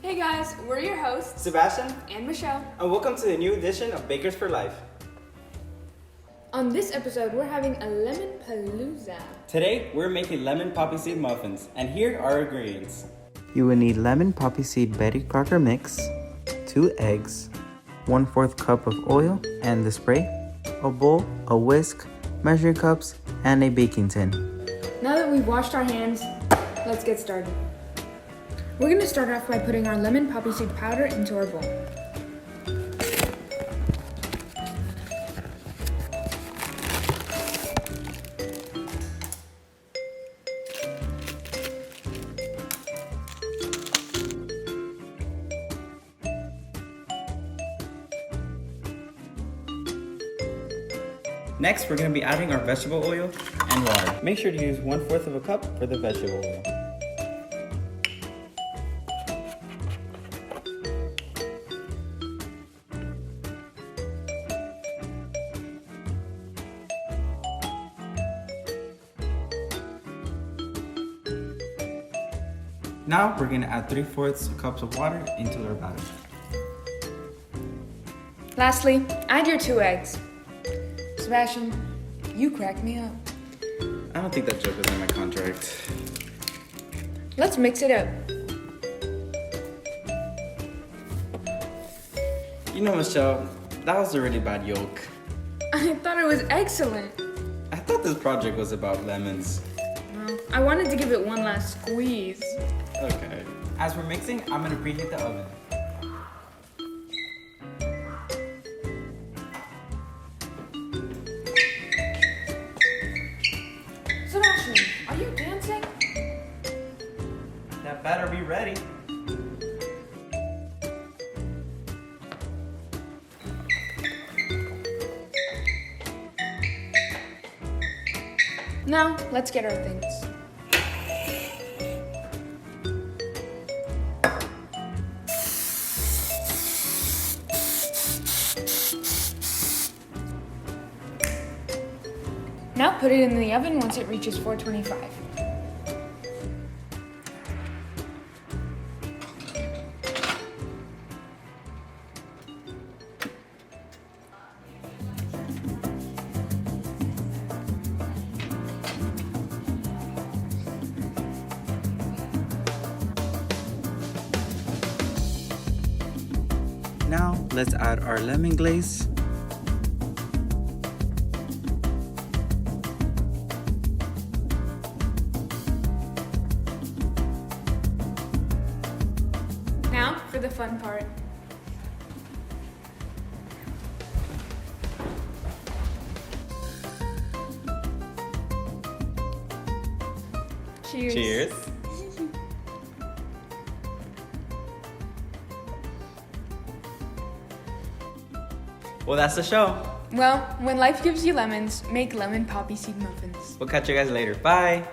Hey guys, we're your hosts, Sebastian, and Michelle. and welcome to a new edition of Bakers for Life. On this episode, we're having a lemon palooza. Today, we're making lemon poppy seed muffins, and here are our ingredients. You will need lemon poppy seed Betty Crocker mix, 2 eggs, 1/4 cup of oil and the spray, a bowl, a whisk, measuring cups, and a baking tin. Now that we've washed our hands, let's get started. We're going to start off by putting our lemon poppy seed powder into our bowl. Next, we're going to be adding our vegetable oil and water. Make sure to use 1/4 of a cup for the vegetable oil. Now, we're going to add 3/4 cups of water into our batter. Lastly, add your 2 eggs. Sebastian, you cracked me up. I don't think that joke was in my contract. Let's mix it up. You know, Michelle, that was a really bad yolk. I thought it was excellent. I thought this project was about lemons. Well, I wanted to give it one last squeeze. Okay. As we're mixing, I'm gonna preheat the oven. Sebastian, are you dancing? That better be ready. Now, let's get our things. Now put it in the oven once it reaches 425. Now, let's add our lemon glaze, Now for the fun part. Cheers. Cheers. Well, that's the show. Well, when life gives you lemons, make lemon poppy seed muffins. We'll catch you guys later. Bye.